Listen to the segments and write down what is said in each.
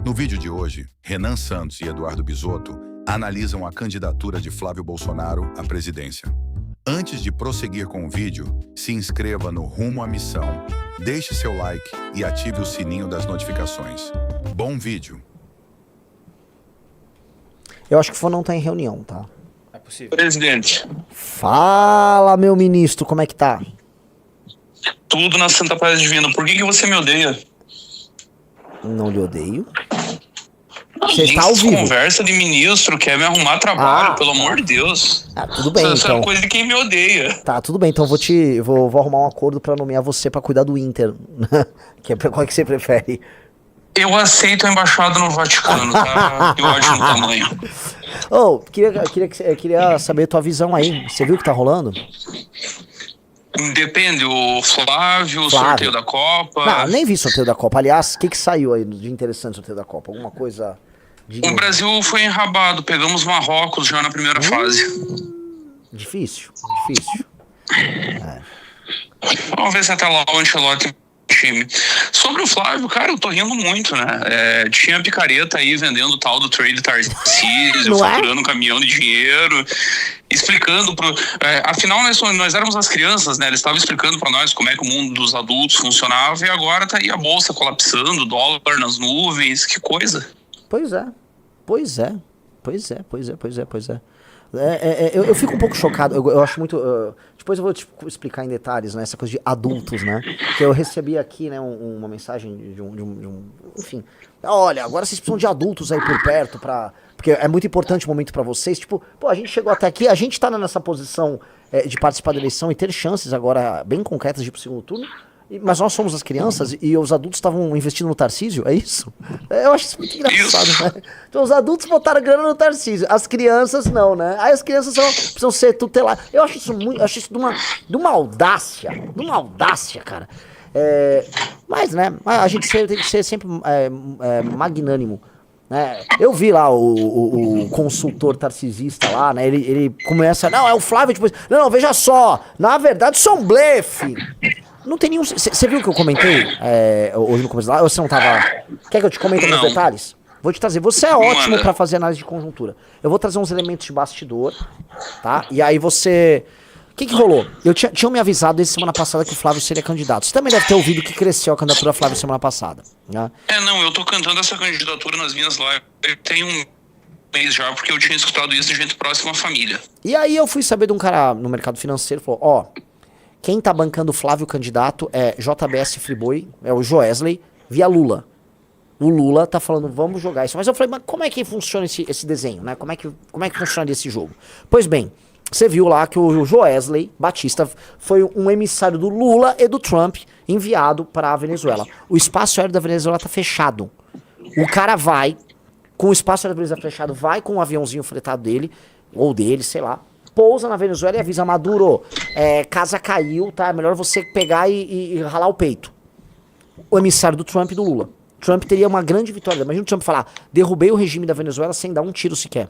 No vídeo de hoje, Renan Santos e Eduardo Bisotto analisam a candidatura de Flávio Bolsonaro à presidência. Antes de prosseguir com o vídeo, se inscreva no Rumo à Missão, deixe seu like e ative o sininho das notificações. Bom vídeo! Eu acho que o não tá em reunião, tá? É possível. Presidente, Fala, meu ministro, como é que tá? tudo na Santa Paz Divina. Por que você me odeia? Não lhe odeio. Você está ao Essas vivo. conversa de ministro, quer me arrumar trabalho, pelo amor de Deus. Ah, tudo bem, Essa então. é coisa de quem me odeia. Tá, tudo bem, então vou arrumar um acordo pra nomear você pra cuidar do Inter. Qual é que você prefere? Eu aceito a embaixada no Vaticano, tá? Eu acho no tamanho. Queria saber a tua visão aí. Você viu o que tá rolando? Depende, o Flávio, o sorteio da Copa. Não, nem vi sorteio da Copa. Aliás, o que saiu aí de interessante no sorteio da Copa? Alguma coisa... O Brasil foi enrabado, pegamos Marrocos já na primeira fase. Difícil. Vamos ver se até lá o Ancelotti time. Sobre o Flávio, cara, eu tô rindo muito, né? Tinha picareta aí vendendo o tal do trade Tarcísio, faturando um caminhão de dinheiro, explicando afinal nós éramos as crianças, né? Eles estavam explicando pra nós como é que o mundo dos adultos funcionava e agora tá aí a bolsa colapsando, dólar nas nuvens, que coisa. Pois é. Eu fico um pouco chocado, eu acho muito... depois eu vou explicar em detalhes, né, essa coisa de adultos, né? Que eu recebi aqui, né, uma mensagem de um... Enfim, olha, agora vocês precisam de adultos aí por perto porque é muito importante o momento pra vocês. Tipo, pô, a gente chegou até aqui, a gente tá nessa posição de participar da eleição e ter chances agora bem concretas de ir pro segundo turno. Mas nós somos as crianças e os adultos estavam investindo no Tarcísio, é isso? Eu acho isso muito engraçado, né? Então os adultos botaram grana no Tarcísio, as crianças não, né? Aí as crianças precisam ser tuteladas. Eu acho isso de uma audácia, cara. Mas, né, a gente tem que ser sempre magnânimo. Eu vi lá o consultor tarcisista lá, né? Ele começa, não, é o Flávio, depois, não, veja só, na verdade isso é um blefe. Não tem nenhum... Você viu o que eu comentei hoje no começo lá? Ou você não tava... Quer que eu te comente alguns detalhes? Vou te trazer. Você é ótimo pra fazer análise de conjuntura. Eu vou trazer uns elementos de bastidor, tá? E aí você... O que rolou? Tinham me avisado desde semana passada que o Flávio seria candidato. Você também deve ter ouvido que cresceu a candidatura Flávio semana passada, né? Eu tô cantando essa candidatura nas minhas lives. Eu tenho um mês já, porque eu tinha escutado isso de gente próxima à família. E aí eu fui saber de um cara no mercado financeiro, falou, quem tá bancando o Flávio candidato é JBS Friboi, é o Joesley, via Lula. O Lula tá falando, vamos jogar isso. Mas eu falei, mas como é que funciona esse desenho, né? Como é que funciona esse jogo? Pois bem, você viu lá que o Joesley Batista foi um emissário do Lula e do Trump enviado para a Venezuela. O espaço aéreo da Venezuela tá fechado. O cara vai, com o espaço aéreo da Venezuela fechado, vai com um aviãozinho fretado dele, ou dele, sei lá, pousa na Venezuela e avisa, Maduro, casa caiu, tá? É melhor você pegar e ralar o peito. O emissário do Trump e do Lula. Trump teria uma grande vitória. Imagina o Trump falar, derrubei o regime da Venezuela sem dar um tiro sequer.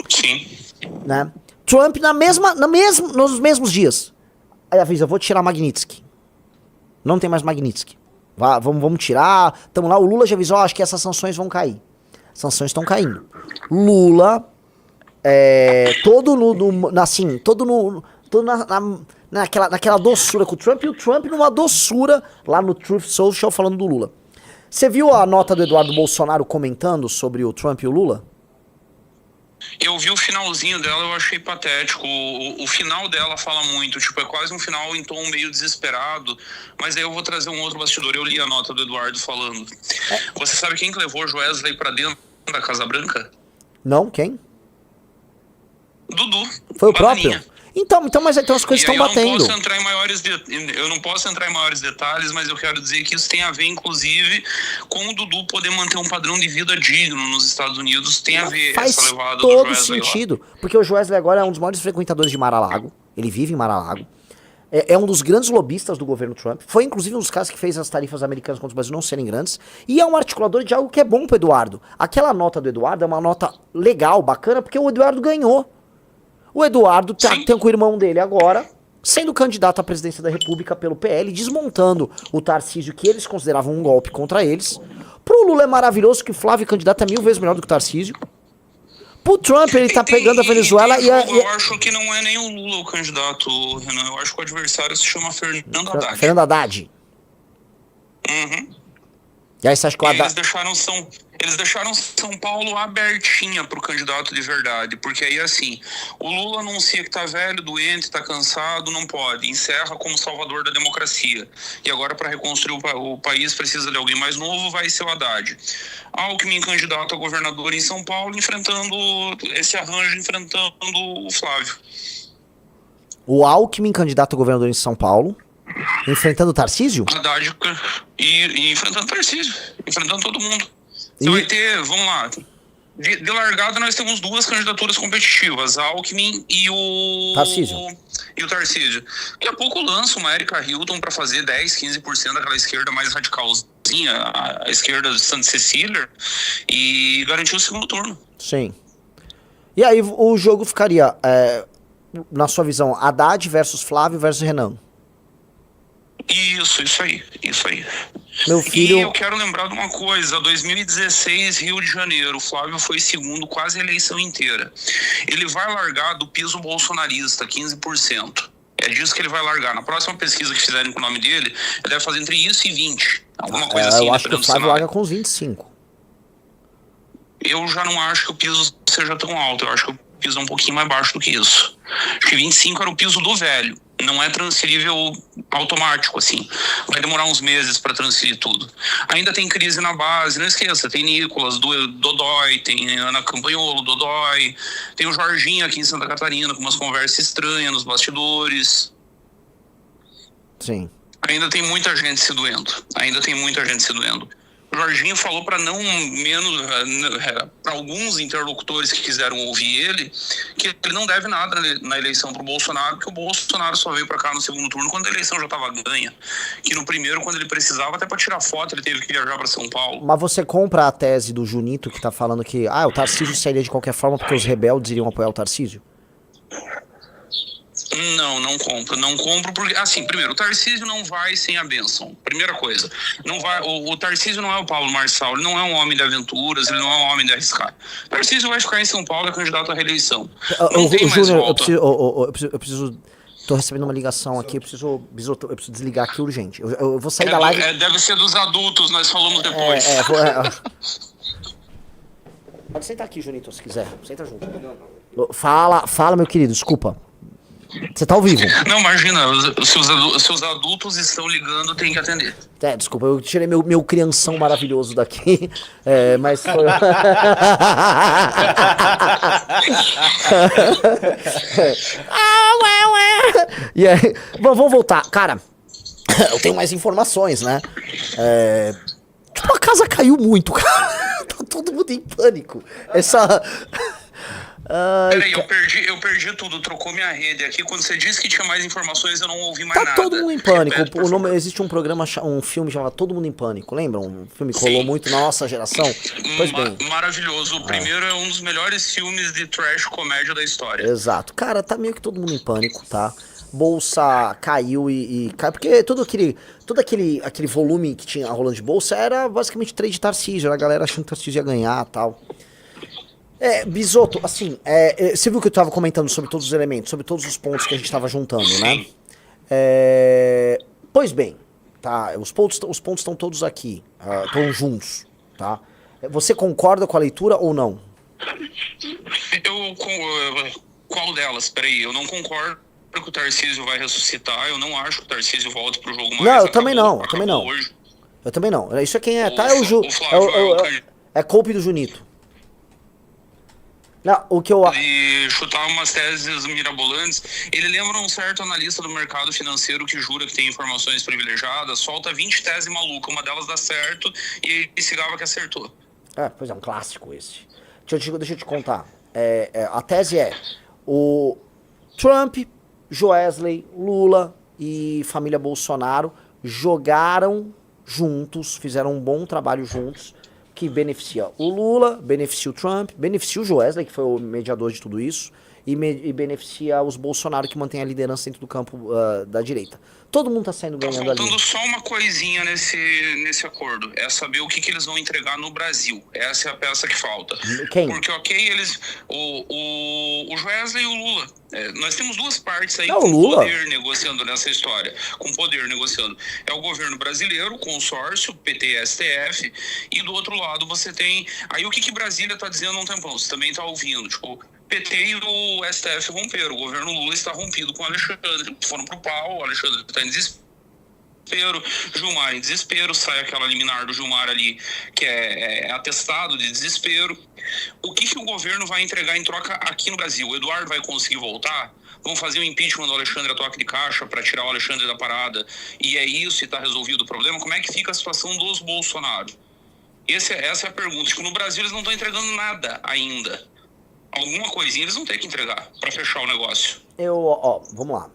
Sim. Né? Trump nos mesmos dias. Aí avisa, vou tirar Magnitsky. Não tem mais Magnitsky. Vamos tirar. Tamo lá, o Lula já avisou, acho que essas sanções vão cair. Sanções estão caindo. Lula... naquela doçura com o Trump, e o Trump numa doçura lá no Truth Social falando do Lula. Você viu a nota do Eduardo Bolsonaro comentando sobre o Trump e o Lula? Eu vi o finalzinho dela, eu achei patético. O final dela fala muito, tipo, é quase um final em tom meio desesperado, mas aí eu vou trazer um outro bastidor. Eu li a nota do Eduardo falando. Você sabe quem que levou o Joesley pra dentro da Casa Branca? Não, quem? Dudu. Foi o próprio? Então as coisas estão batendo. Eu não posso entrar em maiores detalhes, mas eu quero dizer que isso tem a ver, inclusive, com o Dudu poder manter um padrão de vida digno nos Estados Unidos. Tem a ver essa levada do Joesley. Faz todo sentido, porque o Joesley agora é um dos maiores frequentadores de Mar-a-Lago. Ele vive em Mar-a-Lago. É um dos grandes lobistas do governo Trump. Foi, inclusive, um dos caras que fez as tarifas americanas contra o Brasil não serem grandes. E é um articulador de algo que é bom pro Eduardo. Aquela nota do Eduardo é uma nota legal, bacana, porque o Eduardo ganhou. O Eduardo tem com o irmão dele agora, sendo candidato à presidência da República pelo PL, desmontando o Tarcísio, que eles consideravam um golpe contra eles, Pro Lula é maravilhoso que o Flávio é candidato é 1000 vezes melhor do que o Tarcísio. Pro Trump, ele tá pegando a Venezuela e... Eu acho que não é nem o Lula o candidato, Renan. Eu acho que o adversário se chama Fernando Haddad. Fernando Haddad. Uhum. E aí você acha que o Haddad... Eles deixaram São Paulo abertinha pro candidato de verdade, porque aí assim, o Lula anuncia que tá velho, doente, tá cansado, não pode, encerra como salvador da democracia. E agora para reconstruir o país precisa de alguém mais novo, vai ser o Haddad. Alckmin candidato a governador em São Paulo, enfrentando esse arranjo, enfrentando o Flávio. O Alckmin candidato a governador em São Paulo, enfrentando o Tarcísio? Haddad e enfrentando o Tarcísio, enfrentando todo mundo. Você vai ter, vamos lá, de largada nós temos 2 candidaturas competitivas, a Alckmin e o Tarcísio. Daqui a pouco lança uma Erika Hilton para fazer 10, 15% daquela esquerda mais radicalzinha, a esquerda de Santa Cecília, e garantir o segundo turno. Sim. E aí o jogo ficaria, na sua visão, Haddad versus Flávio versus Renan. Isso aí. Meu filho... E eu quero lembrar de uma coisa, 2016, Rio de Janeiro, o Flávio foi segundo quase a eleição inteira. Ele vai largar do piso bolsonarista, 15%. É disso que ele vai largar. Na próxima pesquisa que fizerem com o nome dele, ele deve fazer entre isso e 20%. Alguma coisa assim. Eu acho que o Flávio larga com uns 25%. Eu já não acho que o piso seja tão alto, eu acho que o piso é um pouquinho mais baixo do que isso. Acho que 25 era o piso do velho. Não é transferível automático, assim. Vai demorar uns meses para transferir tudo. Ainda tem crise na base, não esqueça. Tem Nicolas, Dodói, tem Ana Campanholo, Dodói. Tem o Jorginho aqui em Santa Catarina, com umas conversas estranhas nos bastidores. Sim. Ainda tem muita gente se doendo. O Jorginho falou para para alguns interlocutores que quiseram ouvir ele, que ele não deve nada na eleição pro Bolsonaro, que o Bolsonaro só veio para cá no segundo turno quando a eleição já estava ganha. Que no primeiro, quando ele precisava, até para tirar foto, ele teve que viajar para São Paulo. Mas você compra a tese do Junito que tá falando que o Tarcísio sairia de qualquer forma porque os rebeldes iriam apoiar o Tarcísio? Não compro porque, assim, primeiro, o Tarcísio não vai sem a bênção, primeira coisa, não vai, o Tarcísio não é o Paulo Marçal, ele não é um homem de aventuras, ele não é um homem de arriscar. O Tarcísio vai ficar em São Paulo, é candidato à reeleição. Júnior, eu preciso, tô recebendo uma ligação aqui, eu preciso desligar aqui urgente, eu vou sair da live. Deve ser dos adultos, nós falamos depois. Pode sentar aqui, Junito, se quiser, senta junto. Fala, meu querido, desculpa. Você tá ao vivo. Não, imagina, se os adultos estão ligando, tem que atender. Desculpa, eu tirei meu crianção maravilhoso daqui, mas foi... E aí, vamos voltar. Cara, eu tenho mais informações, né? Tipo, a casa caiu muito, cara. Tá todo mundo em pânico. Peraí, eu perdi tudo, trocou minha rede aqui. Quando você disse que tinha mais informações, eu não ouvi mais nada. Tá todo mundo em pânico. Existe um programa, um filme chamado Todo Mundo em Pânico. Lembra? Um filme que rolou muito na nossa geração? Pois bem. Maravilhoso. O primeiro é um dos melhores filmes de trash comédia da história. Exato. Cara, tá meio que todo mundo em pânico, tá? Bolsa caiu e caiu, porque todo aquele volume que tinha rolando de bolsa era basicamente trade de Tarcísio, era a galera achando que Tarcísio ia ganhar e tal. Bisotto, assim, você viu que eu tava comentando sobre todos os elementos, sobre todos os pontos que a gente tava juntando, né? Pois bem, tá, os pontos estão todos aqui, estão juntos, tá? Você concorda com a leitura ou não? Qual delas? Peraí, eu não concordo que o Tarcísio vai ressuscitar, eu não acho que o Tarcísio volte pro jogo mais. Não, eu também não. Eu também não. Isso é quem é, tá? É Coupe do Junito. Não, o que eu... E chutar umas teses mirabolantes. Ele lembra um certo analista do mercado financeiro que jura que tem informações privilegiadas, solta 20 teses malucas, uma delas dá certo e esse gava que acertou. Pois é, um clássico esse. Deixa eu te contar. A tese é o Trump, Joesley, Lula e família Bolsonaro jogaram juntos, fizeram um bom trabalho juntos, que beneficia o Lula, beneficia o Trump, beneficia o Joesley, que foi o mediador de tudo isso, e beneficia os Bolsonaro, que mantém a liderança dentro do campo da direita. Todo mundo tá saindo Tá ganhando ali. faltando só uma coisinha nesse acordo. É saber o que eles vão entregar no Brasil. Essa é a peça que falta. Quem? Porque, eles... O Joesley e o Lula. Nós temos duas partes aí Não, com Lula. poder negociando nessa história. Com poder negociando. É o governo brasileiro, o consórcio, PT e STF. E do outro lado você tem... Aí o que Brasília tá dizendo há um tempão? Você também tá ouvindo. Tipo... PT e o STF romperam. O governo Lula está rompido com o Alexandre. Foram pro pau, o Alexandre está em desespero, Gilmar em desespero, sai aquela liminar do Gilmar ali, que é atestado de desespero. O que o governo vai entregar em troca aqui no Brasil? O Eduardo vai conseguir voltar? Vão fazer o impeachment do Alexandre a toque de caixa para tirar o Alexandre da parada? E é isso, e está resolvido o problema? Como é que fica a situação dos Bolsonaro? Essa é a pergunta. Tipo, no Brasil eles não estão entregando nada ainda. Alguma coisinha eles vão ter que entregar para fechar o negócio. Vamos lá.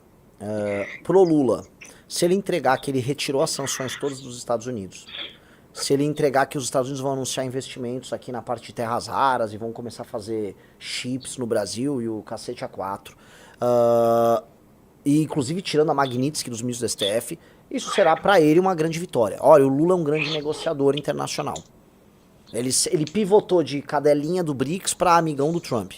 Pro Lula, se ele entregar que ele retirou as sanções todas dos Estados Unidos, se ele entregar que os Estados Unidos vão anunciar investimentos aqui na parte de terras raras e vão começar a fazer chips no Brasil e o cacete A4, e inclusive tirando a Magnitsky dos ministros do STF, isso será para ele uma grande vitória. Olha, o Lula é um grande negociador internacional. Ele pivotou de cadelinha do BRICS para amigão do Trump.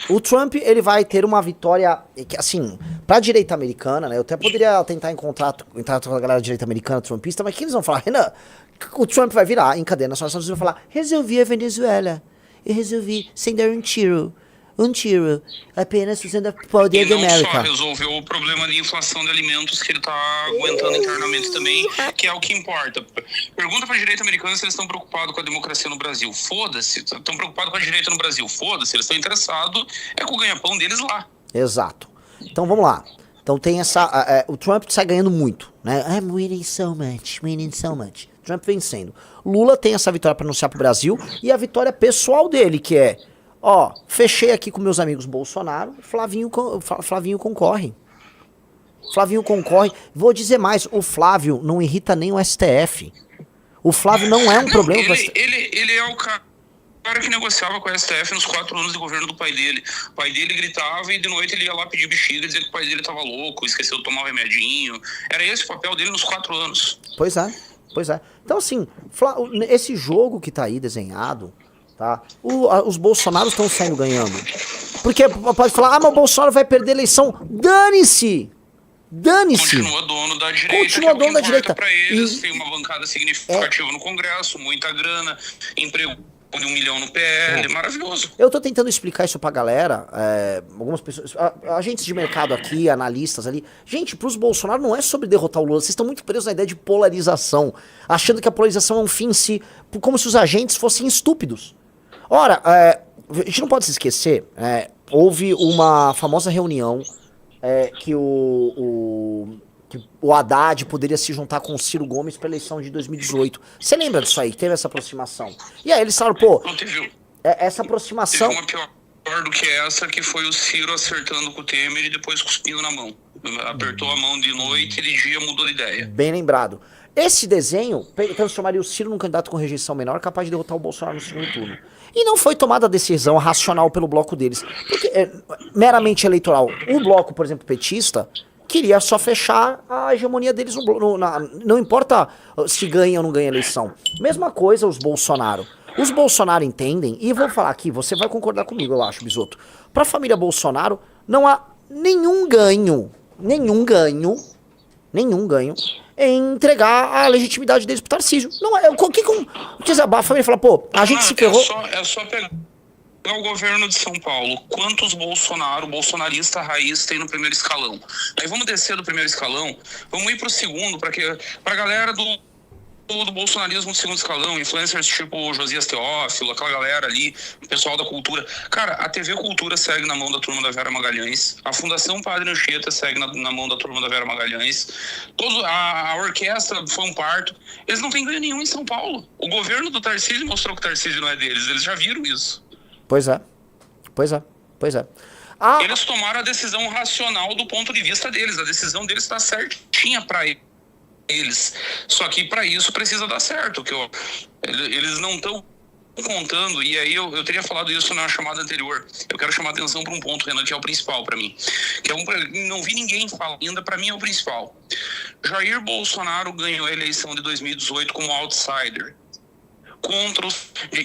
O Trump, ele vai ter uma vitória, assim, pra direita americana, né? Eu até poderia tentar entrar com a galera da direita americana, trumpista, mas que eles vão falar? Renan, o Trump vai virar em cadeia nacional, eles vão falar, resolvi a Venezuela, eu resolvi sem dar um tiro, apenas usando o poder da América. E não só resolveu o problema de inflação de alimentos que ele tá aguentando internamente também, que é o que importa. Pergunta pra direita americana se eles estão preocupados com a democracia no Brasil. Foda-se. Estão preocupados com a direita no Brasil. Foda-se. Eles estão interessados com o ganha-pão deles lá. Exato. Então vamos lá. Então tem essa... o Trump sai ganhando muito, né? I'm winning so much. Trump vencendo. Lula tem essa vitória pra anunciar pro Brasil e a vitória pessoal dele, que é... fechei aqui com meus amigos Bolsonaro, Flavinho concorre. Flavinho concorre. Vou dizer mais, o Flávio não irrita nem o STF. O Flávio não é um problema. Ele é o cara que negociava com o STF nos 4 anos de governo do pai dele. O pai dele gritava e de noite ele ia lá pedir bexiga, dizer que o pai dele tava louco, esqueceu de tomar o remedinho. Era esse o papel dele nos 4 anos. Pois é. Então assim, esse jogo que tá aí desenhado... Tá? Os Bolsonaros estão saindo ganhando. Porque pode falar, mas o Bolsonaro vai perder a eleição. Dane-se! Continua dono da direita. Continua dono da direita. Pra eles, tem uma bancada significativa no Congresso, muita grana, emprego de 1 milhão no PL, maravilhoso. Eu tô tentando explicar isso pra galera, algumas pessoas, agentes de mercado aqui, analistas ali. Gente, pros Bolsonaro não é sobre derrotar o Lula, vocês estão muito presos na ideia de polarização, achando que a polarização é um fim em si, como se os agentes fossem estúpidos. Ora, a gente não pode se esquecer, houve uma famosa reunião que o Haddad poderia se juntar com o Ciro Gomes para a eleição de 2018. Você lembra disso aí? Teve essa aproximação. E aí eles falaram, Não teve, essa aproximação... Teve uma pior do que essa, que foi o Ciro acertando com o Temer e depois cuspindo na mão. Apertou a mão de noite e de dia mudou de ideia. Bem lembrado. Esse desenho transformaria o Ciro num candidato com rejeição menor, capaz de derrotar o Bolsonaro no segundo turno. E não foi tomada a decisão racional pelo bloco deles. Porque meramente eleitoral. O bloco, por exemplo, petista, queria só fechar a hegemonia deles não importa se ganha ou não ganha a eleição. Mesma coisa os Bolsonaro. Os Bolsonaro entendem, e vou falar aqui, você vai concordar comigo, eu acho, Bisotto. Pra família Bolsonaro, não há nenhum ganho em entregar a legitimidade deles pro Tarcísio. Não é. A família fala, pô, a gente se ferrou. É só pegar o governo de São Paulo. Quantos bolsonarista raiz tem no primeiro escalão? Aí vamos descer do primeiro escalão, vamos ir pro segundo, pra galera do bolsonarismo do segundo escalão, influencers tipo Josias Teófilo, aquela galera ali, o pessoal da cultura. Cara, a TV Cultura segue na mão da turma da Vera Magalhães, a Fundação Padre Anchieta segue na mão da turma da Vera Magalhães, a orquestra foi um parto. Eles não têm ganho nenhum em São Paulo. O governo do Tarcísio mostrou que o Tarcísio não é deles, eles já viram isso. Pois é. Eles tomaram a decisão racional do ponto de vista deles, a decisão deles está certinha pra eles. Só que para isso precisa dar certo, eles não estão contando, e aí eu teria falado isso na chamada anterior, eu quero chamar a atenção para um ponto, Renan, que é o principal para mim, que não vi ninguém falar ainda, para mim é o principal. Jair Bolsonaro ganhou a eleição de 2018 como outsider,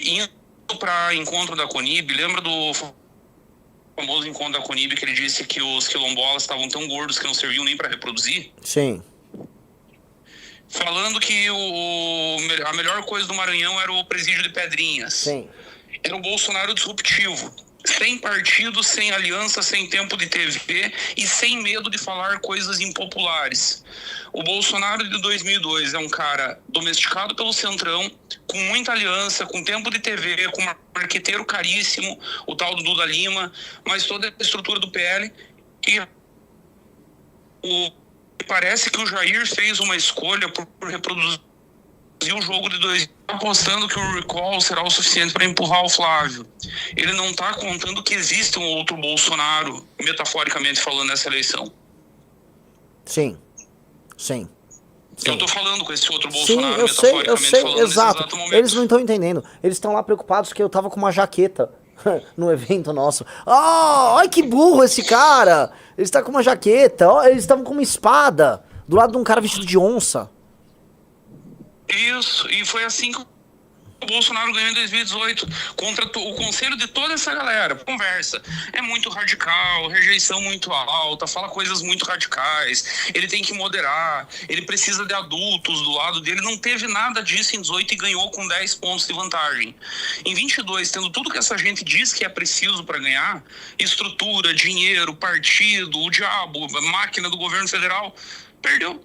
indo para encontro da Conib. Lembra do famoso encontro da Conib, que ele disse que os quilombolas estavam tão gordos que não serviam nem para reproduzir? Sim. Falando que a melhor coisa do Maranhão era o presídio de Pedrinhas. Sim. Era o Bolsonaro disruptivo. Sem partido, sem aliança, sem tempo de TV e sem medo de falar coisas impopulares. O Bolsonaro de 2002 é um cara domesticado pelo Centrão, com muita aliança, com tempo de TV, com um marqueteiro caríssimo, o tal do Duda Lima, mas toda a estrutura do PL. E parece que o Jair fez uma escolha por reproduzir o jogo de 2000, apostando que o recall será o suficiente para empurrar o Flávio. Ele não está contando que existe um outro Bolsonaro, metaforicamente falando, nessa eleição. Sim. Sim. Sim. Eu tô falando com esse outro Bolsonaro, sim, eu sei, falando, exato. Eles não estão entendendo. Eles estão lá preocupados que eu tava com uma jaqueta no evento nosso. Ai, que burro esse cara! Ele está com uma jaqueta, eles estavam com uma espada do lado de um cara vestido de onça. Isso, e foi assim que o Bolsonaro ganhou em 2018, contra o conselho de toda essa galera. Conversa, é muito radical, rejeição muito alta, fala coisas muito radicais, ele tem que moderar, ele precisa de adultos do lado dele. Não teve nada disso em 18 e ganhou com 10 pontos de vantagem. Em 22, tendo tudo que essa gente diz que é preciso para ganhar, estrutura, dinheiro, partido, o diabo, a máquina do governo federal, perdeu.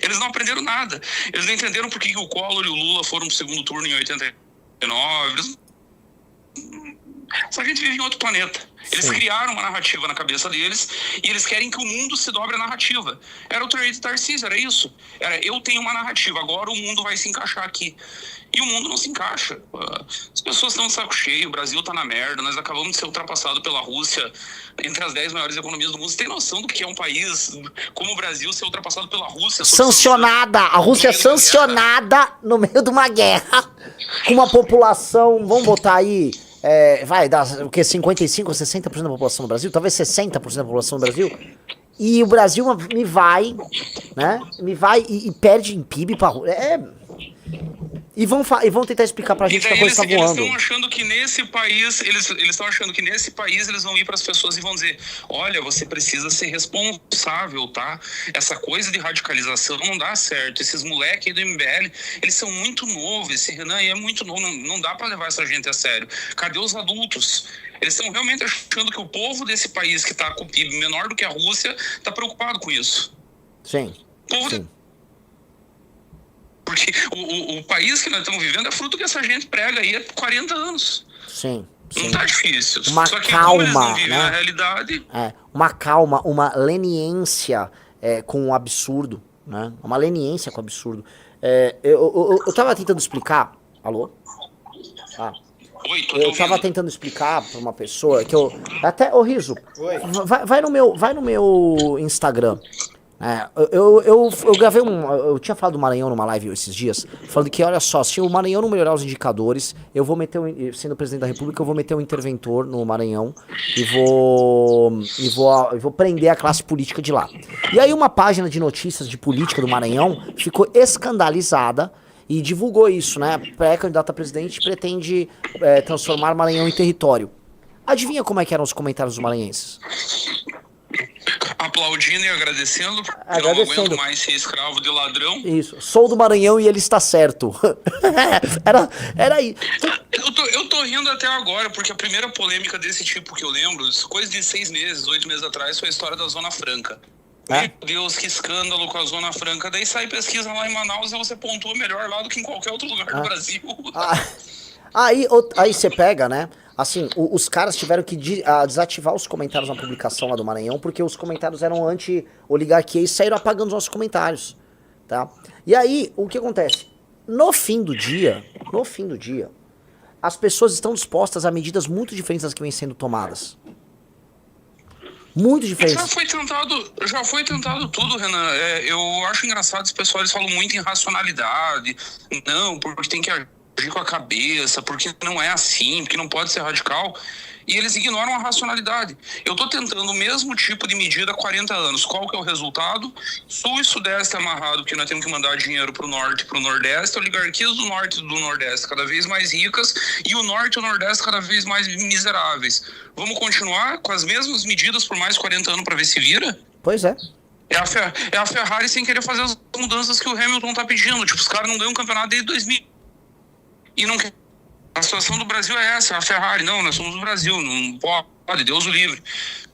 Eles não aprenderam nada. Eles não entenderam por que o Collor e o Lula foram pro segundo turno em 89. Essa gente vive em outro planeta. Eles criaram uma narrativa na cabeça deles e eles querem que o mundo se dobre a narrativa. Era o Trade Tarcísio, era isso. Era, eu tenho uma narrativa, agora o mundo vai se encaixar aqui. E o mundo não se encaixa. As pessoas estão de saco cheio, o Brasil tá na merda, nós acabamos de ser ultrapassados pela Rússia entre as 10 maiores economias do mundo. Você tem noção do que é um país como o Brasil ser ultrapassado pela Rússia? Sancionada! A Rússia é sancionada no meio de uma guerra. Com uma população, vamos botar aí, vai dar o que, 55% ou 60% da população do Brasil? Talvez 60% da população do Brasil. E o Brasil me vai e perde em PIB pra Rússia. E vão tentar explicar pra gente que a coisa tá voando. Eles estão achando que nesse país, eles estão achando que nesse país eles vão ir pras pessoas e vão dizer: olha, você precisa ser responsável, tá? Essa coisa de radicalização não dá certo. Esses moleques aí do MBL, eles são muito novos. Esse Renan aí é muito novo. Não dá pra levar essa gente a sério. Cadê os adultos? Eles estão realmente achando que o povo desse país que tá com o PIB menor do que a Rússia tá preocupado com isso. Sim. Sim. Porque o país que nós estamos vivendo é fruto que essa gente prega aí há 40 anos. Sim. Não tá difícil. Uma Só que calma, como eles não vivem né? na realidade... Uma calma, uma leniência com o absurdo, né? Uma leniência com o absurdo. Eu tava tentando explicar... Alô? Oi, eu tava tentando explicar pra uma pessoa que eu... Até, ô Riso, vai no meu Instagram. Eu gravei eu tinha falado do Maranhão numa live esses dias, falando que, olha só, se o Maranhão não melhorar os indicadores, eu vou meter, sendo presidente da República, eu vou meter um interventor no Maranhão e vou prender a classe política de lá. E aí uma página de notícias de política do Maranhão ficou escandalizada e divulgou isso, né? Pré-candidato a presidente pretende transformar Maranhão em território. Adivinha como é que eram os comentários dos maranhenses? Aplaudindo e agradecendo, porque não aguento mais ser escravo de ladrão. Isso, sou do Maranhão e ele está certo. era aí. Eu tô rindo até agora, porque a primeira polêmica desse tipo que eu lembro, coisa de 6 meses, 8 meses atrás, foi a história da Zona Franca. Meu Deus, que escândalo com a Zona Franca. Daí sai pesquisa lá em Manaus e você pontua melhor lá do que em qualquer outro lugar do Brasil. Aí você pega, né? Assim, os caras tiveram que desativar os comentários na publicação lá do Maranhão, porque os comentários eram anti-oligarquia e saíram apagando os nossos comentários, tá? E aí, o que acontece? No fim do dia, as pessoas estão dispostas a medidas muito diferentes das que vêm sendo tomadas. Muito diferentes. Já foi tentado tudo, Renan. Eu acho engraçado, os pessoal, eles falam muito em racionalidade. Não, porque tem que agir agir com a cabeça, porque não é assim, porque não pode ser radical, e eles ignoram a racionalidade. Eu estou tentando o mesmo tipo de medida há 40 anos. Qual que é o resultado? Sul e Sudeste amarrado, porque nós temos que mandar dinheiro para o Norte e para o Nordeste, oligarquias do Norte e do Nordeste cada vez mais ricas, e o Norte e o Nordeste cada vez mais miseráveis. Vamos continuar com as mesmas medidas por mais 40 anos para ver se vira? Pois é. É a Ferrari sem querer fazer as mudanças que o Hamilton tá pedindo. Tipo, os caras não ganham um campeonato desde 2000. E não quer. A situação do Brasil é essa, a Ferrari. Não, nós somos o Brasil, não pode, Deus o livre.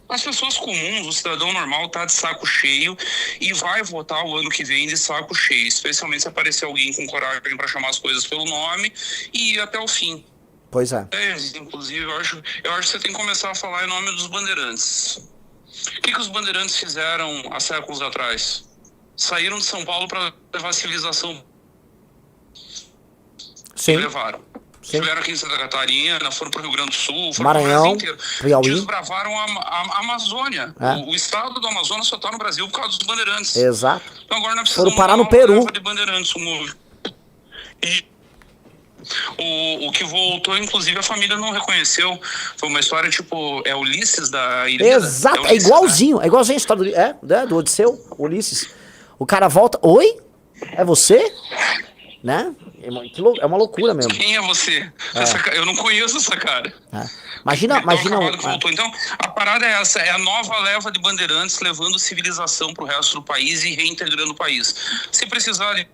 As pessoas comuns, o cidadão normal tá de saco cheio e vai votar o ano que vem de saco cheio. Especialmente se aparecer alguém com coragem para chamar as coisas pelo nome e ir até o fim. Pois é. Inclusive, eu acho que você tem que começar a falar em nome dos bandeirantes. O que os bandeirantes fizeram há séculos atrás? Saíram de São Paulo para levar a civilização. Sim. E levaram. Sim. Estiveram aqui em Santa Catarina, foram para o Rio Grande do Sul, foram Maranhão, para o Brasil inteiro. Piauí. Desbravaram a Amazônia. O estado do Amazonas só está no Brasil por causa dos bandeirantes. Exato. Então agora nós precisamos foram parar no Peru. De bandeirantes, o que voltou, inclusive, a família não reconheceu. Foi uma história tipo, é Ulisses da Ilíada? Exato, é igualzinho, né? É igualzinho a história do Odisseu, Ulisses. O cara volta, oi? É você? Né? É uma loucura mesmo. Quem é você? Eu não conheço essa cara. Imagina. Que voltou. Então, a parada é essa, é a nova leva de bandeirantes levando civilização pro resto do país e reintegrando o país. Se precisar de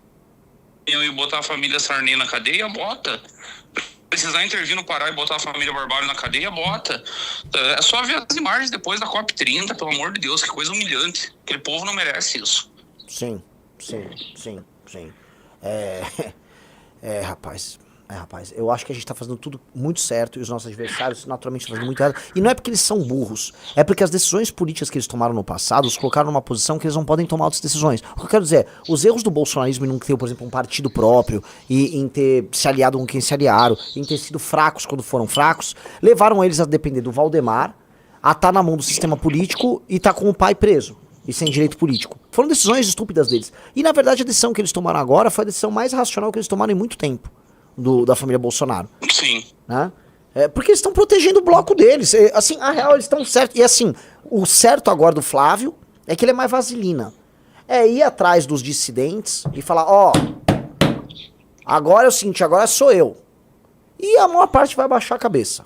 e botar a família Sarney na cadeia, bota. Precisar intervir no Pará e botar a família Barbalho na cadeia, bota. É só ver as imagens depois da COP30, pelo amor de Deus, que coisa humilhante. Aquele povo não merece isso. Sim. Rapaz, eu acho que a gente tá fazendo tudo muito certo e os nossos adversários naturalmente estão fazendo muito errado. E não é porque eles são burros, é porque as decisões políticas que eles tomaram no passado os colocaram numa posição que eles não podem tomar outras decisões. O que eu quero dizer, os erros do bolsonarismo em não ter, por exemplo, um partido próprio e em ter se aliado com quem se aliaram, em ter sido fracos quando foram fracos, levaram eles a depender do Valdemar, a estar na mão do sistema político e estar com o pai preso e sem direito político. Foram decisões estúpidas deles. E na verdade a decisão que eles tomaram agora foi a decisão mais racional que eles tomaram em muito tempo. Da família Bolsonaro. Sim. Né? Porque eles estão protegendo o bloco deles. Assim, a real, eles estão certos. E assim, o certo agora do Flávio é que ele é mais vaselina. É ir atrás dos dissidentes e falar, agora é o seguinte, agora sou eu. E a maior parte vai baixar a cabeça.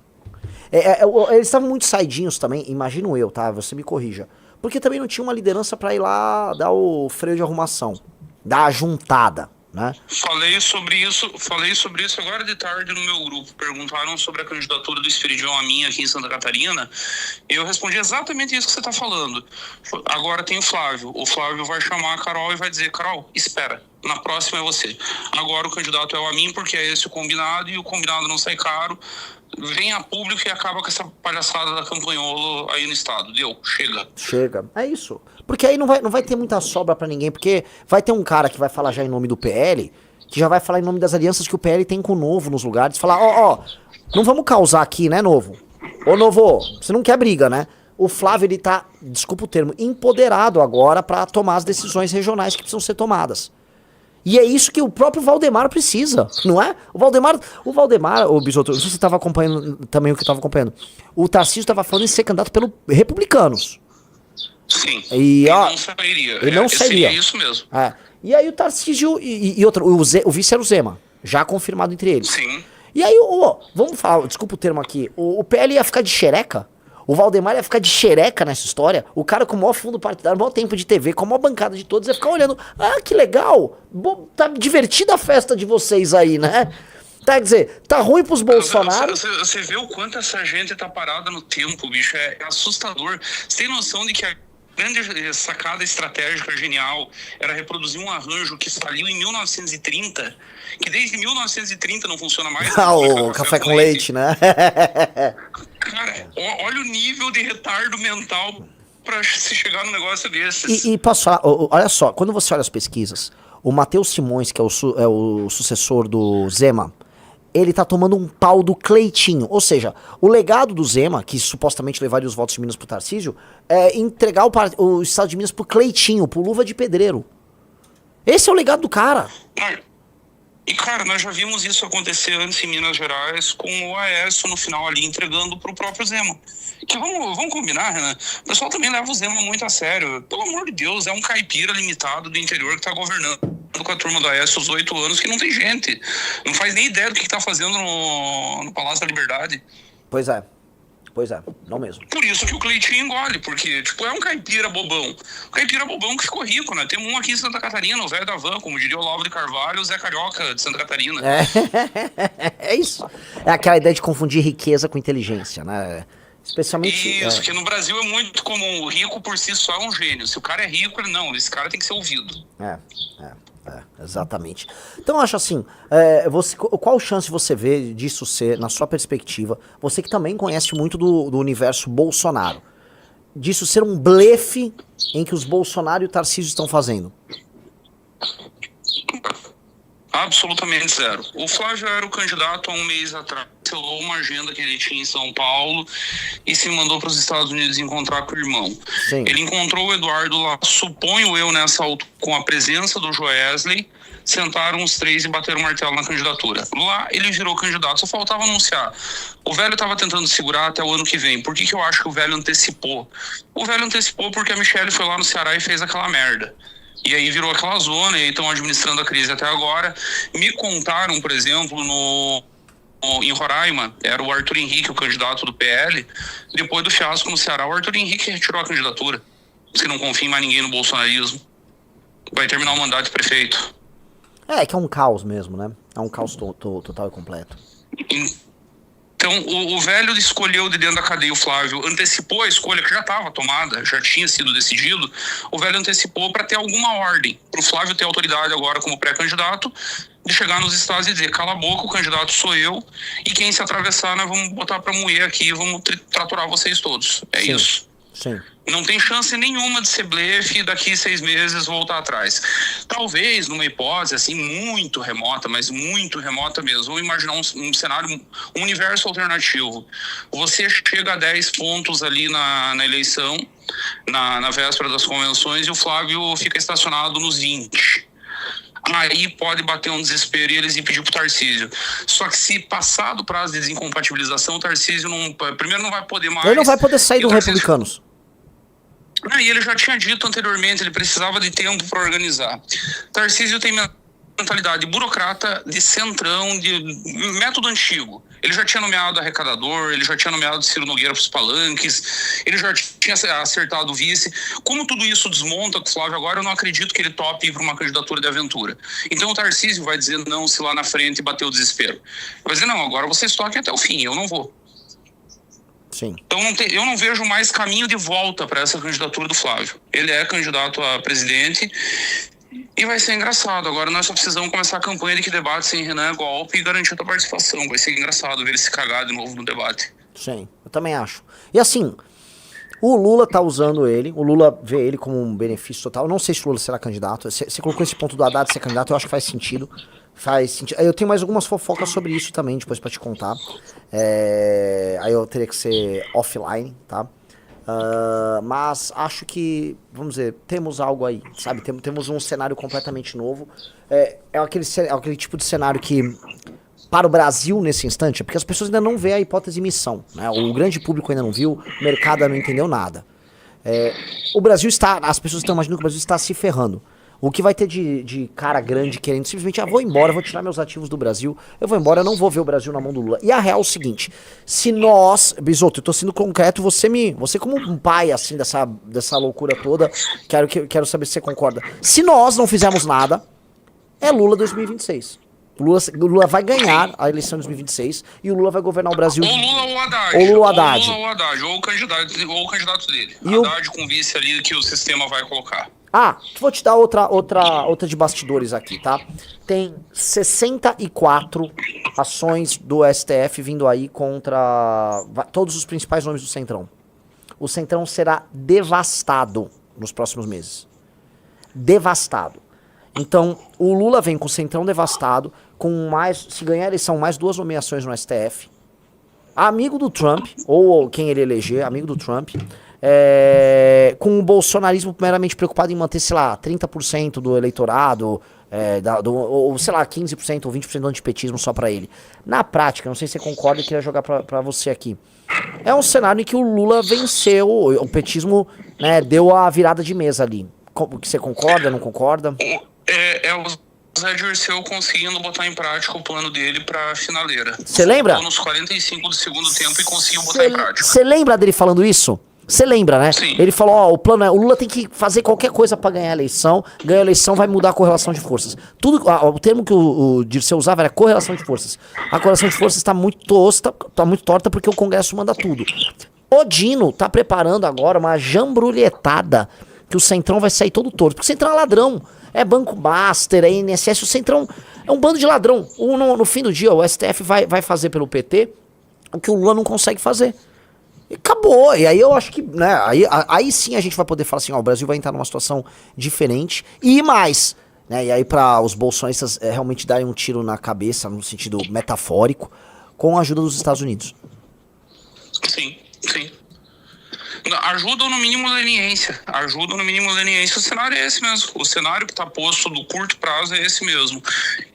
Eles estavam muito saidinhos também, imagino eu, tá? Você me corrija. Porque também não tinha uma liderança pra ir lá dar o freio de arrumação. Dar a juntada. Né? Falei sobre isso agora de tarde no meu grupo. Perguntaram sobre a candidatura do Espiridião a mim aqui em Santa Catarina. Eu respondi exatamente isso que você está falando. Agora tem o Flávio. O Flávio vai chamar a Carol e vai dizer, Carol, espera, na próxima é você. Agora o candidato é o a mim porque é esse o combinado e o combinado não sai caro. Vem a público e acaba com essa palhaçada da campanhola aí no estado. Deu, chega. É isso. Porque aí não vai ter muita sobra pra ninguém, porque vai ter um cara que vai falar já em nome do PL, que já vai falar em nome das alianças que o PL tem com o Novo nos lugares, falar, não vamos causar aqui, né, Novo? Ô, Novo, você não quer briga, né? O Flávio, ele tá, desculpa o termo, empoderado agora pra tomar as decisões regionais que precisam ser tomadas. E é isso que o próprio Valdemar precisa, não é? O Valdemar, o Bisotto, não sei se você estava acompanhando também o que eu estava acompanhando. O Tarcísio estava falando em ser candidato pelos republicanos. Sim, e, ele não sairia. Seria isso mesmo. E aí o Tarcísio e outro, o vice era o Zema, já confirmado entre eles. Sim. E aí, vamos falar, desculpa o termo aqui, o PL ia ficar de xereca? O Valdemar ia ficar de xereca nessa história? O cara com o maior fundo partidário, o maior tempo de TV, com a maior bancada de todos, ia ficar olhando. Que legal! Tá divertida a festa de vocês aí, né? Tá, quer dizer, tá ruim pros Bolsonaro. Você vê o quanto essa gente tá parada no tempo, bicho. É assustador. Você tem noção de que a grande sacada estratégica genial era reproduzir um arranjo que faliu em 1930, que desde 1930 não funciona mais. O café com leite, né? Cara, olha o nível de retardo mental pra se chegar num negócio desses. E posso falar, olha só, quando você olha as pesquisas, o Matheus Simões, que é o sucessor do Zema, ele tá tomando um pau do Cleitinho. Ou seja, o legado do Zema, que supostamente levaria os votos de Minas pro Tarcísio, é entregar o estado de Minas pro Cleitinho, pro Luva de Pedreiro. Esse é o legado do cara. E, cara, nós já vimos isso acontecer antes em Minas Gerais com o Aécio no final ali entregando pro próprio Zema. Que vamos combinar, Renan? O pessoal também leva o Zema muito a sério. Pelo amor de Deus, é um caipira limitado do interior que tá governando com a turma do Aécio os 8 anos que não tem gente. Não faz nem ideia do que tá fazendo no Palácio da Liberdade. Pois é, não mesmo. Por isso que o Cleitinho engole, porque, tipo, é um caipira bobão. Um caipira bobão que ficou rico, né? Temos um aqui em Santa Catarina, o velho da van, como diria o Olavo de Carvalho, o Zé Carioca de Santa Catarina. É isso. É aquela ideia de confundir riqueza com inteligência, né? Especialmente... Isso, que no Brasil é muito comum. O rico por si só é um gênio. Se o cara é rico, ele não. Esse cara tem que ser ouvido. Exatamente. Então eu acho assim, qual chance você vê disso ser, na sua perspectiva, você que também conhece muito do universo Bolsonaro, disso ser um blefe em que os Bolsonaro e o Tarcísio estão fazendo? Absolutamente zero. O Flávio era o candidato há um mês atrás, cancelou uma agenda que ele tinha em São Paulo e se mandou para os Estados Unidos encontrar com o irmão. Sim. Ele encontrou o Eduardo lá, suponho eu, nessa altura, com a presença do Joesley, sentaram os três e bateram o martelo na candidatura. Lá ele virou candidato, só faltava anunciar. O velho estava tentando segurar até o ano que vem. Por que eu acho que o velho antecipou? O velho antecipou porque a Michelle foi lá no Ceará e fez aquela merda. E aí virou aquela zona, e aí estão administrando a crise até agora. Me contaram, por exemplo, em Roraima, era o Arthur Henrique, o candidato do PL. Depois do fiasco no Ceará, o Arthur Henrique retirou a candidatura. Se não confia em mais ninguém no bolsonarismo. Vai terminar o mandato de prefeito. É que é um caos mesmo, né? É um caos total e completo. Então, o velho escolheu de dentro da cadeia, o Flávio antecipou a escolha que já estava tomada, já tinha sido decidido. O velho antecipou para ter alguma ordem, para o Flávio ter autoridade agora como pré-candidato, de chegar nos estados e dizer, cala a boca, o candidato sou eu, e quem se atravessar, nós vamos botar para moer aqui e vamos traturar vocês todos. É Sim. isso. Sim. Não tem chance nenhuma de ser blefe e daqui 6 meses voltar atrás. Talvez, numa hipótese assim muito remota, mas muito remota mesmo, vamos imaginar um cenário, um universo alternativo. Você chega a 10 pontos ali na eleição, na véspera das convenções, e o Flávio fica estacionado nos 20. Aí pode bater um desespero e eles iam pedir pro Tarcísio. Só que se passar do prazo de desincompatibilização, o Tarcísio primeiro não vai poder mais. Ele não vai poder sair dos republicanos. E ele já tinha dito anteriormente, ele precisava de tempo para organizar. Tarcísio tem mentalidade burocrata, de centrão, de método antigo. Ele já tinha nomeado arrecadador, ele já tinha nomeado Ciro Nogueira para os palanques, ele já tinha acertado o vice. Como tudo isso desmonta com o Flávio agora, eu não acredito que ele tope ir para uma candidatura de aventura. Então o Tarcísio vai dizer não se lá na frente bater o desespero. Vai dizer, não, agora vocês toquem até o fim, eu não vou. Sim. Então eu não vejo mais caminho de volta para essa candidatura do Flávio. Ele é candidato a presidente e vai ser engraçado. Agora nós só precisamos começar a campanha de que debate sem Renan é golpe e garantir a tua participação. Vai ser engraçado ver ele se cagar de novo no debate. Sim, eu também acho. E assim, o Lula tá usando ele, o Lula vê ele como um benefício total. Eu não sei se o Lula será candidato. Você colocou esse ponto do Haddad ser candidato, eu acho que faz sentido. Eu tenho mais algumas fofocas sobre isso também, depois pra te contar. Aí eu teria que ser offline, tá? Mas acho que, vamos dizer, temos algo aí, sabe? Temos um cenário completamente novo. É aquele tipo de cenário que, para o Brasil nesse instante, porque as pessoas ainda não veem a hipótese de missão, né? O grande público ainda não viu, o mercado não entendeu nada. O Brasil está, as pessoas estão imaginando que o Brasil está se ferrando. O que vai ter de cara grande querendo simplesmente, vou embora, vou tirar meus ativos do Brasil, eu vou embora, eu não vou ver o Brasil na mão do Lula. E a real é o seguinte, se nós, Bisotto, eu tô sendo concreto, você como um pai, assim, dessa loucura toda, quero saber se você concorda. Se nós não fizermos nada, é Lula 2026. O Lula vai ganhar a eleição de 2026 e o Lula vai governar o Brasil. Ou Lula ou Haddad. Ou Lula ou Haddad. Ou o candidato dele. E Haddad com vice ali que o sistema vai colocar. Vou te dar outra de bastidores aqui, tá? Tem 64 ações do STF vindo aí contra todos os principais nomes do Centrão. O Centrão será devastado nos próximos meses. Devastado. Então, o Lula vem com o Centrão devastado, se ganhar a eleição, mais 2 nomeações no STF. Amigo do Trump, ou quem ele eleger, amigo do Trump, com o bolsonarismo meramente preocupado em manter, sei lá, 30% do eleitorado, ou sei lá, 15% ou 20% do antipetismo só pra ele. Na prática, não sei se você concorda e queria jogar pra você aqui. É um cenário em que o Lula venceu, o petismo, né, deu a virada de mesa ali. Você concorda, não concorda? O Zé Dirceu conseguindo botar em prática o plano dele pra finaleira. Você lembra? Nos 45 do segundo tempo e conseguiu botar em prática. Você lembra dele falando isso? Você lembra, né? Sim. Ele falou, o plano é, o Lula tem que fazer qualquer coisa pra ganhar a eleição, ganhar a eleição vai mudar a correlação de forças. O termo que o Dirceu usava era correlação de forças. A correlação de forças tá muito torta porque o Congresso manda tudo. O Dino tá preparando agora uma jambrulhetada que o Centrão vai sair todo torto, porque o Centrão é ladrão. É Banco Master, é INSS, o Centrão é um bando de ladrão. No fim do dia, o STF vai fazer pelo PT o que o Lula não consegue fazer. E acabou. E aí eu acho que, né, aí sim a gente vai poder falar assim, ó, o Brasil vai entrar numa situação diferente e mais, né, e aí para os bolsonaristas realmente darem um tiro na cabeça, no sentido metafórico, com a ajuda dos Estados Unidos. Sim, sim. Ajuda no mínimo leniência. O cenário é esse mesmo. O cenário que está posto do curto prazo é esse mesmo.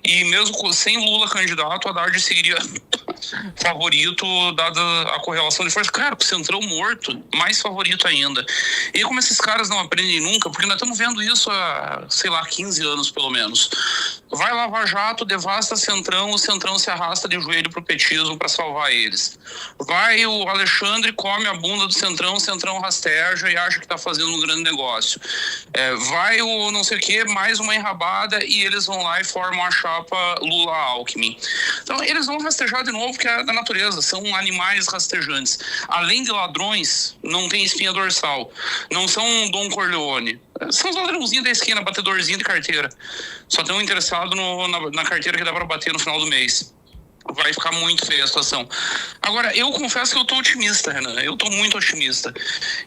E mesmo sem Lula candidato, Haddad seguiria favorito, dada a correlação de força. Cara, com o Centrão morto, mais favorito ainda. E como esses caras não aprendem nunca, porque nós estamos vendo isso há, sei lá, 15 anos pelo menos. Vai Lava Jato, devasta o Centrão se arrasta de joelho pro petismo para salvar eles. Vai o Alexandre, come a bunda do Centrão, o Centrão rasteja e acha que tá fazendo um grande negócio. Vai o não sei o que, mais uma enrabada e eles vão lá e formam a chapa Lula-Alckmin. Então eles vão rastejar de novo, que é da natureza, são animais rastejantes. Além de ladrões, não tem espinha dorsal. Não são um Dom Corleone. São os ladrãozinhos da esquina, batedorzinho de carteira. Só estão interessados na carteira que dá para bater no final do mês. Vai ficar muito feia a situação. Agora, eu confesso que eu tô otimista, Renan. Eu tô muito otimista.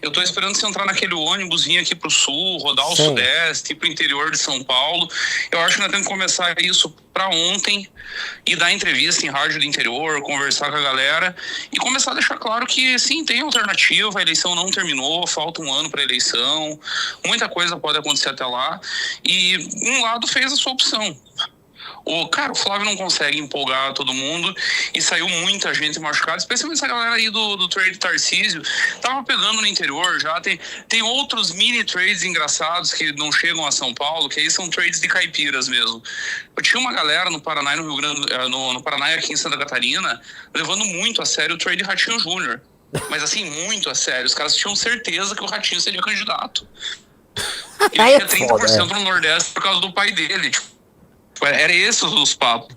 Eu tô esperando você entrar naquele ônibus, vir aqui pro sul, rodar o sudeste, ir pro interior de São Paulo. Eu acho que nós temos que começar isso para ontem e dar entrevista em rádio do interior, conversar com a galera e começar a deixar claro que, sim, tem alternativa, a eleição não terminou, falta um ano para a eleição, muita coisa pode acontecer até lá e um lado fez a sua opção. O Flávio não consegue empolgar todo mundo e saiu muita gente machucada, especialmente essa galera aí do trade Tarcísio. Tava pegando no interior já, tem outros mini trades engraçados que não chegam a São Paulo, que aí são trades de caipiras mesmo. Eu tinha uma galera no Paraná e no Rio Grande, no Paraná e aqui em Santa Catarina, levando muito a sério o trade Ratinho Júnior. Mas assim, muito a sério. Os caras tinham certeza que o Ratinho seria candidato. Ele tinha 30% no Nordeste por causa do pai dele, era esses os papos.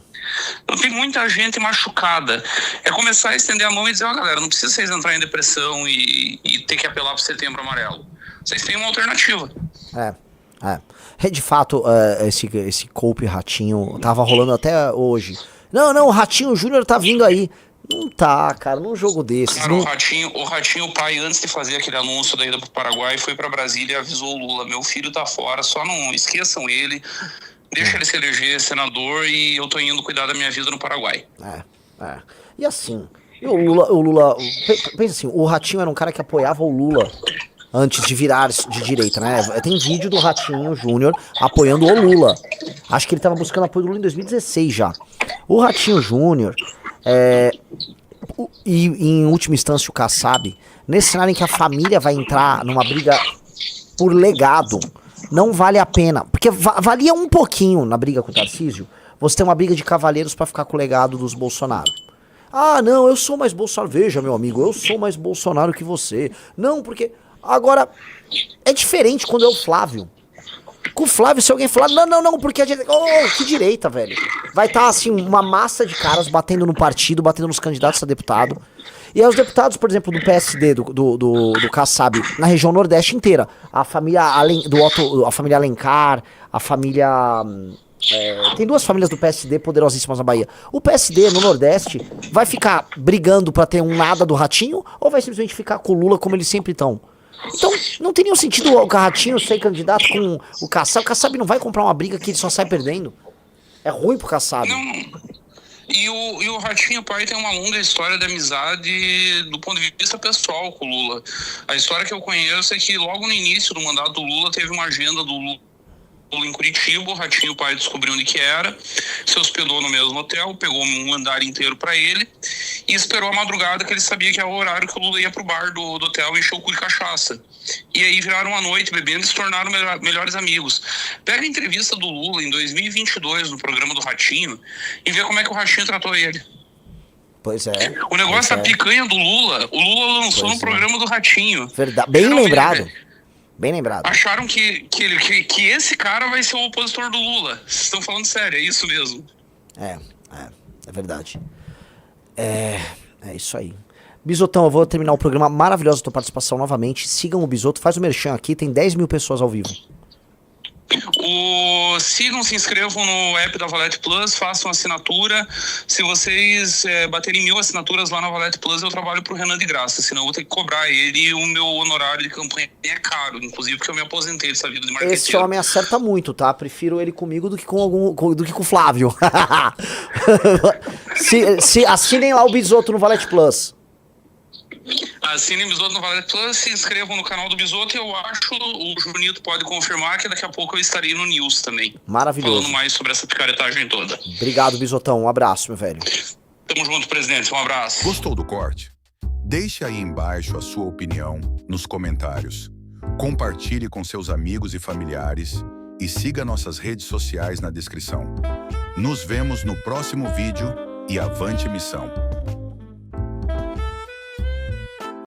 Então tem muita gente machucada. É começar a estender a mão e dizer, galera, não precisa vocês entrar em depressão e ter que apelar pro Setembro Amarelo. Vocês têm uma alternativa. De fato, esse Coupe Ratinho tava rolando até hoje. Não, o Ratinho Júnior tá vindo aí. Não tá, cara, num jogo desses. Cara, o Ratinho, o pai, antes de fazer aquele anúncio da ida pro Paraguai, foi pra Brasília e avisou o Lula, meu filho tá fora, só não esqueçam ele. Deixa ele se eleger senador e eu tô indo cuidar da minha vida no Paraguai. E assim, o Lula, pensa assim, o Ratinho era um cara que apoiava o Lula antes de virar de direita, né? Tem vídeo do Ratinho Júnior apoiando o Lula. Acho que ele tava buscando apoio do Lula em 2016 já. O Ratinho Júnior, e em última instância o Kassab, nesse cenário em que a família vai entrar numa briga por legado, não vale a pena, porque valia um pouquinho na briga com o Tarcísio, você tem uma briga de cavaleiros pra ficar com o legado dos Bolsonaro. Ah, não, eu sou mais Bolsonaro, veja meu amigo, eu sou mais Bolsonaro que você. Não, porque, agora, é diferente quando é o Flávio. Com o Flávio, se alguém falar, não, porque a direita, que direita, velho. Vai estar assim, uma massa de caras batendo no partido, batendo nos candidatos a deputado. E aí os deputados, por exemplo, do PSD, do Kassab, na região Nordeste inteira, a família a família Alencar, a família... tem duas famílias do PSD poderosíssimas na Bahia. O PSD no Nordeste vai ficar brigando pra ter um nada do Ratinho ou vai simplesmente ficar com o Lula como eles sempre estão? Então, não tem nenhum sentido o Ratinho ser candidato com o Kassab. O Kassab não vai comprar uma briga que ele só sai perdendo. É ruim pro Kassab. Não... E o Ratinho pai tem uma longa história de amizade do ponto de vista pessoal com o Lula. A história que eu conheço é que logo no início do mandato do Lula teve uma agenda do Lula Lula em Curitiba, o Ratinho, o pai, descobriu onde que era, se hospedou no mesmo hotel, pegou um andar inteiro pra ele e esperou a madrugada, que ele sabia que era o horário que o Lula ia pro bar do hotel e encheu o cu de cachaça. E aí viraram uma noite bebendo e se tornaram melhores amigos. Pega a entrevista do Lula em 2022 no programa do Ratinho e vê como é que o Ratinho tratou ele. Pois é. O negócio da picanha do Lula, o Lula lançou no programa do Ratinho. Verdade. Bem lembrado. Bem lembrado. Acharam que esse cara vai ser o opositor do Lula. Vocês estão falando sério, é isso mesmo. É verdade. É isso aí. Bisotão, eu vou terminar o programa. Maravilhosa a tua participação novamente. Sigam o Bisoto, faz o merchan aqui, tem 10 mil pessoas ao vivo. Sigam, se inscrevam no app da Valete Plus, façam assinatura. Se vocês baterem 1000 assinaturas lá na Valete Plus, eu trabalho pro Renan de graça, senão eu vou ter que cobrar ele. O meu honorário de campanha é caro, inclusive porque eu me aposentei dessa vida de marqueteiro. Esse homem acerta muito, tá? Prefiro ele comigo do que com o Flávio. se assinem lá o Bisoto no Valete Plus. Assinem o Bisoto no Valete Plus, se inscrevam no canal do Bisoto e eu acho, o Junito pode confirmar que daqui a pouco eu estarei no News também. Maravilhoso. Falando mais sobre essa picaretagem toda. Obrigado, Bisotão. Um abraço, meu velho. Tamo junto, presidente. Um abraço. Gostou do corte? Deixe aí embaixo a sua opinião nos comentários. Compartilhe com seus amigos e familiares e siga nossas redes sociais na descrição. Nos vemos no próximo vídeo e avante missão!